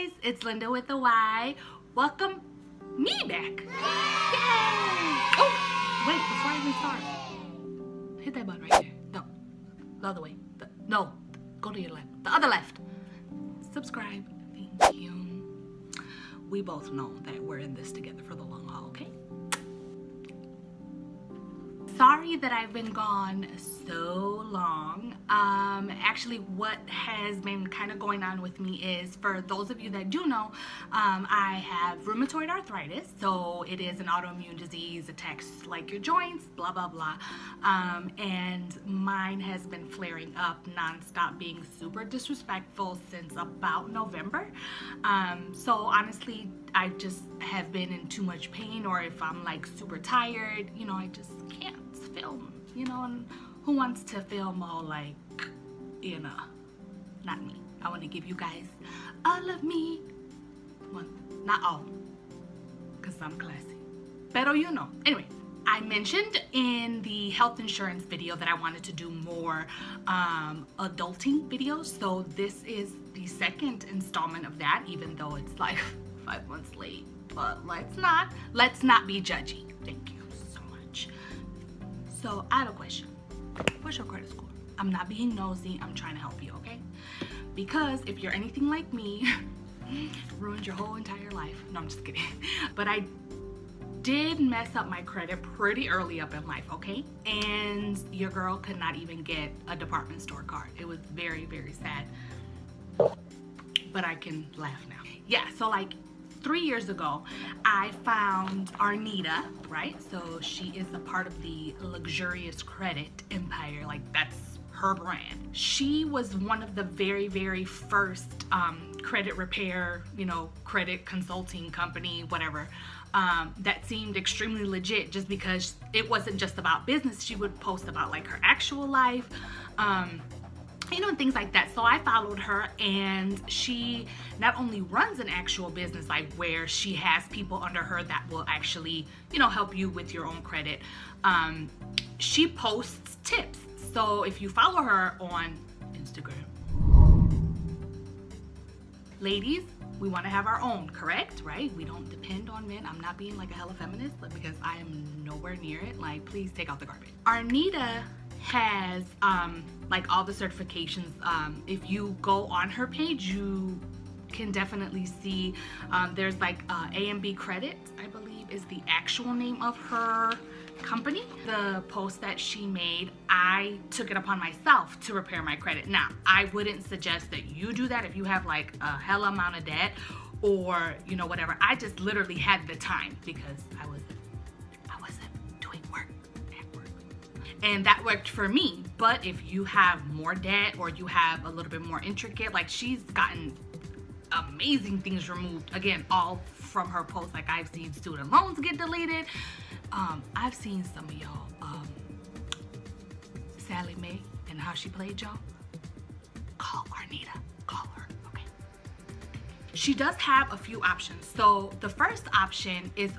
guys, it's Linda with a Y. Welcome me back. Yay! Oh, wait, before I even start, hit that button right there. No, the other way. No, go to your left. The other left. Subscribe. Thank you. We both know that we're in this together for the long haul, okay? Sorry that I've been gone so long. Actually, what has been kind of going on with me is, for those of you that do know, I have rheumatoid arthritis. So it is an autoimmune disease, attacks like your joints, blah, blah, blah. And mine has been flaring up nonstop, being super disrespectful since about November. So honestly, I just have been in too much pain, or if I'm like super tired, you know, I just can't film, you know. And who wants to film all like, you know, not me. I want to give you guys all of me. Well, not all, because I'm classy, pero you know. Anyway, I mentioned in the health insurance video that I wanted to do more adulting videos, so this is the second installment of that, even though it's like 5 months late. But let's not be judgy. Thank you so much. So I have a question. What's your credit score? I'm not being nosy, I'm trying to help you, okay? Because if you're anything like me, ruined your whole entire life. No, I'm just kidding. But I did mess up my credit pretty early up in life, okay? And your girl could not even get a department store card. It was very, very sad. But I can laugh now. Yeah, so like 3 years ago, I found Arnita, right? So she is a part of the luxurious credit empire. Like, that's her brand. She was one of the very, very first credit repair, you know, credit consulting company, whatever, that seemed extremely legit, just because it wasn't just about business. She would post about like her actual life, you know, and things like that. So I followed her, and she not only runs an actual business, like where she has people under her that will actually, you know, help you with your own credit. She posts tips. So if you follow her on Instagram, ladies, we want to have our own, correct? Right? We don't depend on men. I'm not being like a hella feminist, but because I am nowhere near it. Like, please take out the garbage. Arnita has like all the certifications. If you go on her page, you can definitely see there's like A&B Credit, I believe is the actual name of her company. The post that she made, I took it upon myself to repair my credit. Now, I wouldn't suggest that you do that if you have like a hell amount of debt, or you know, whatever. I just literally had the time because I wasn't doing work at work, and that worked for me. But if you have more debt, or you have a little bit more intricate, like, she's gotten amazing things removed, again, all from her post. Like, I've seen student loans get deleted. I've seen some of y'all, Sally Mae and how she played y'all. Call Arnita, call her, okay? She does have a few options. So the first option is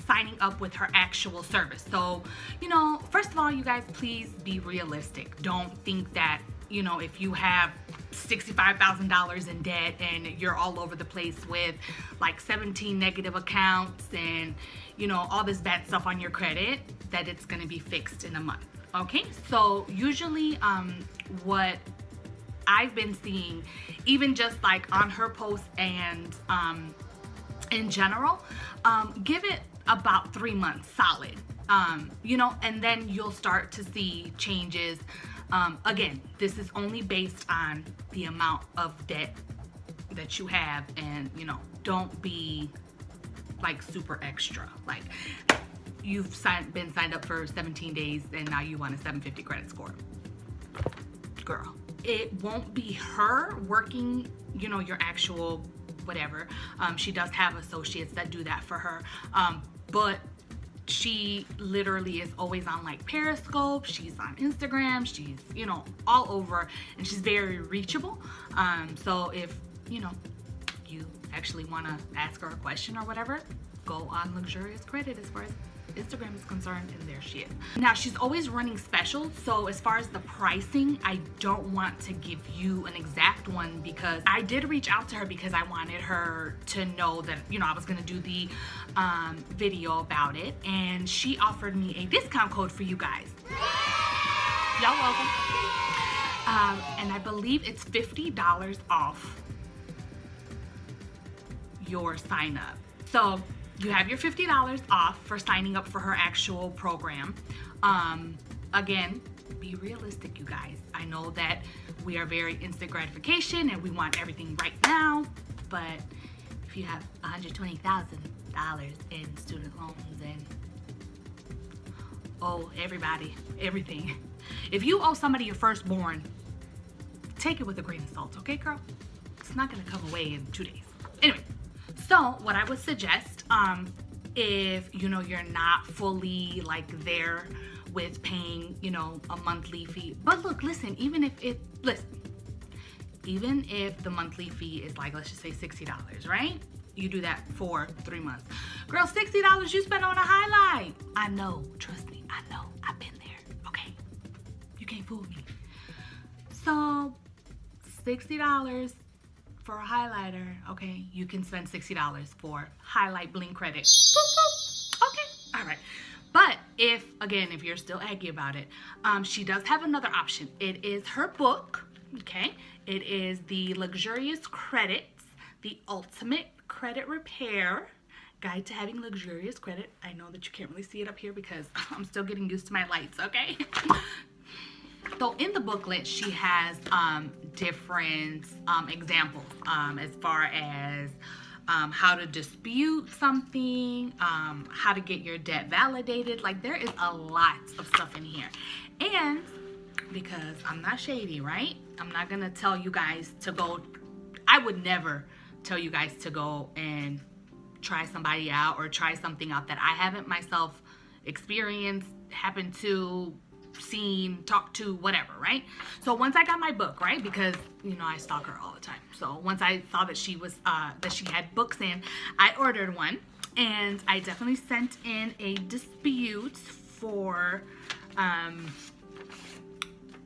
signing up with her actual service. So, you know, first of all, you guys, please be realistic. Don't think that, you know, if you have $65,000 in debt and you're all over the place with like 17 negative accounts and, you know, all this bad stuff on your credit, that it's gonna be fixed in a month, okay? So usually what I've been seeing, even just like on her post and in general, give it about 3 months solid, you know, and then you'll start to see changes. Again, this is only based on the amount of debt that you have, and, you know, don't be like super extra. Like, you've been signed up for 17 days and now you want a 750 credit score. Girl, it won't be her working, you know, your actual whatever. She does have associates that do that for her, but she literally is always on like Periscope, she's on Instagram, she's, you know, all over, and she's very reachable. So if, you know, you actually want to ask her a question or whatever, go on Luxurious Credit as far as Instagram is concerned, and there she is. Now, she's always running specials, so as far as the pricing, I don't want to give you an exact one because I did reach out to her because I wanted her to know that, you know, I was gonna do the video about it, and she offered me a discount code for you guys. Y'all welcome. And I believe it's $50 off your sign up. So you have your $50 off for signing up for her actual program. Again, be realistic, you guys. I know that we are very instant gratification and we want everything right now, but if you have $120,000 in student loans and owe everybody everything, if you owe somebody your firstborn, take it with a grain of salt, okay, girl? It's not gonna come away in 2 days. Anyway, so what I would suggest, if you know you're not fully like there with paying, you know, a monthly fee. But look, listen, even if the monthly fee is like, let's just say $60, right? You do that for 3 months. Girl, $60 you spent on a highlight. I know, trust me, I know, I've been there, okay? You can't fool me. So, $60 for a highlighter, okay? You can spend $60 for highlight bling credit. Boop, boop. Okay, all right. But if you're still aggy about it, she does have another option. It is her book, okay? It is the Luxurious Credits, the Ultimate Credit Repair Guide to Having Luxurious Credit. I know that you can't really see it up here because I'm still getting used to my lights, okay? So in the booklet, she has different examples as far as how to dispute something, how to get your debt validated. Like, there is a lot of stuff in here. And because I'm not shady, right? I'm not gonna tell you guys to go, I would never tell you guys to go and try somebody out or try something out that I haven't myself experienced, happened to, seen, talked to, whatever, right? So once I got my book, right, because you know I stalk her all the time, so once I saw that she was that she had books in, I ordered one, and I definitely sent in a dispute for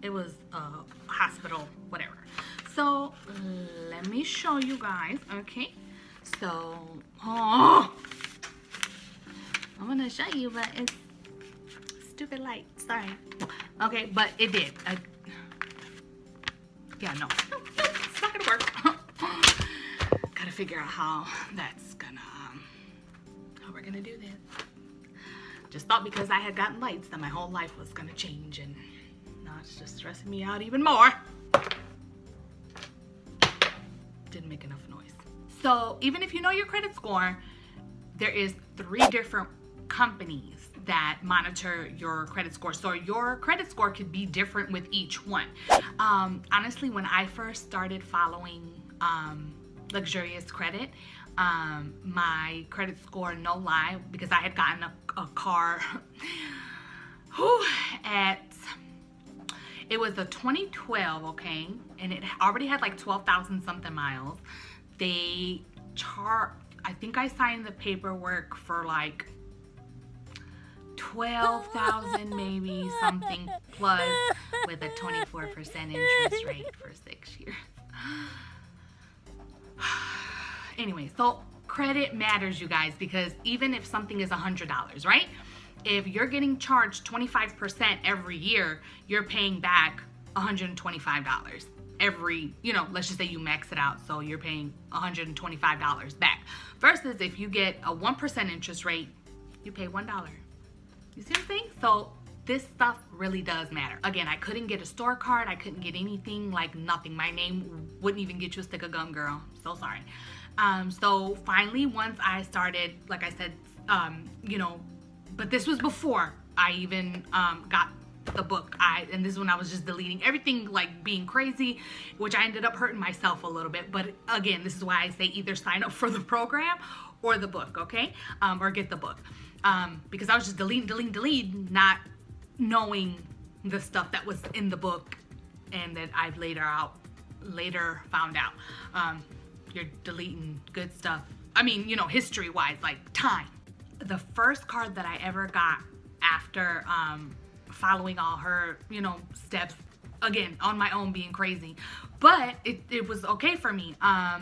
it was a hospital, whatever. So let me show you guys. Okay, so I'm gonna show you, but it's stupid light, sorry. Okay, but it did. Yeah, no, it's not gonna work. Gotta figure out how that's gonna, how we're gonna do this. Just thought because I had gotten lights that my whole life was gonna change, and now it's just stressing me out even more. Didn't make enough noise. So even if you know your credit score, there is 3 different companies that monitor your credit score. So your credit score could be different with each one. Honestly, when I first started following Luxurious Credit, my credit score, no lie, because I had gotten a car it was a 2012, okay, and it already had like 12,000 something miles. They I think I signed the paperwork for like 12,000 maybe something, plus with a 24% interest rate for 6 years. Anyway, so credit matters, you guys, because even if something is $100, right? If you're getting charged 25% every year, you're paying back $125 every, you know, let's just say you max it out, so you're paying $125 back. Versus if you get a 1% interest rate, you pay $1. You see what I'm saying? So this stuff really does matter. Again, I couldn't get a store card. I couldn't get anything, like nothing. My name wouldn't even get you a stick of gum, girl. So sorry. So finally, once I started, like I said, you know, but this was before I even got the book. And this is when I was just deleting everything, like being crazy, which I ended up hurting myself a little bit. But again, this is why I say either sign up for the program or the book, okay? Or get the book. Because I was just deleting, not knowing the stuff that was in the book and that I've later found out. You're deleting good stuff I mean, you know, history-wise, like time. The first card that I ever got after following all her, you know, steps, again, on my own, being crazy. But it was okay for me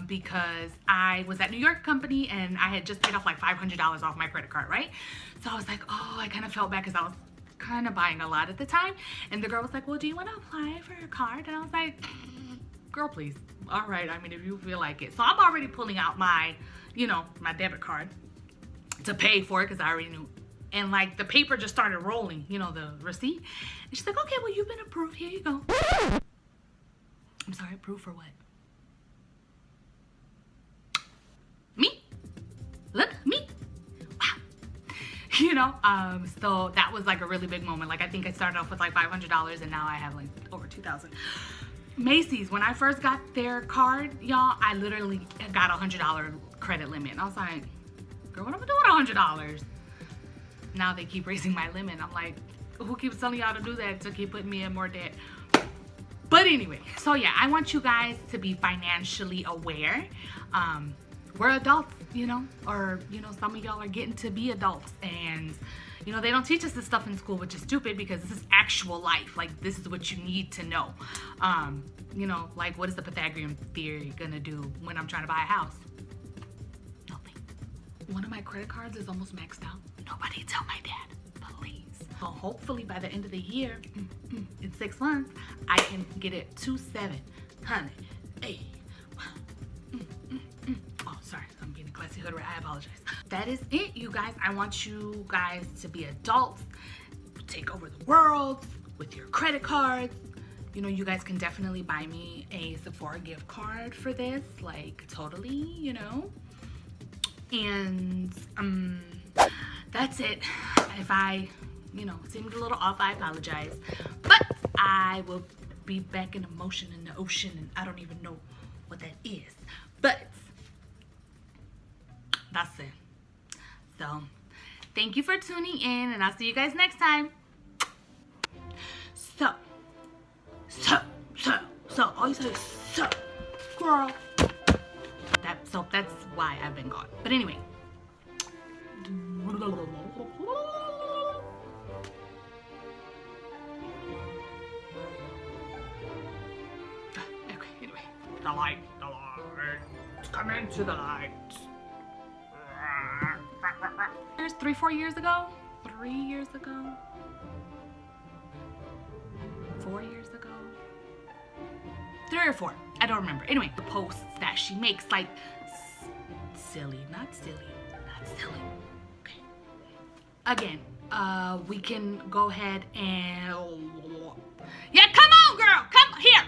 because I was at New York company and I had just paid off like $500 off my credit card, right? So I was like, oh, I kind of felt bad because I was kind of buying a lot at the time. And the girl was like, well, do you want to apply for your card? And I was like, girl, please. All right, I mean, if you feel like it. So I'm already pulling out my, you know, my debit card to pay for it because I already knew. And like the paper just started rolling, you know, the receipt. And she's like, okay, well, you've been approved. Here you go. I'm sorry, approved for what? Me? Look, me? Wow. You know, so that was like a really big moment. Like I think I started off with like $500 and now I have like over 2,000. Macy's, when I first got their card, y'all, I literally got $100 credit limit. And I was like, girl, what am I doing with $100? Now they keep raising my limit. I'm like, who keeps telling y'all to do that to keep putting me in more debt? But anyway, so yeah, I want you guys to be financially aware. We're adults, you know, or, you know, some of y'all are getting to be adults and, you know, they don't teach us this stuff in school, which is stupid because this is actual life. Like, this is what you need to know. You know, like, what is the Pythagorean theory gonna do when I'm trying to buy a house? Nothing. One of my credit cards is almost maxed out. Nobody tell my dad, please. So hopefully by the end of the year, in 6 months, I can get it to 700. Hey. Oh, sorry, I'm being a classy hood. I apologize. That is it, you guys. I want you guys to be adults, take over the world with your credit cards. You know, you guys can definitely buy me a Sephora gift card for this, like totally, you know. And that's it. If I, you know, seemed a little off, I apologize. But I will be back in emotion in the ocean, and I don't even know what that is. But that's it. So, thank you for tuning in, and I'll see you guys next time. So, always say so, girl. That's why I've been gone. But anyway. Okay, anyway. The light. Come into the light. There's 3-4 years ago? 3 years ago? 4 years ago? 3 or 4. I don't remember. Anyway, the posts that she makes, like, silly. Okay. Again, we can go ahead and... Yeah, come on, girl. Come here.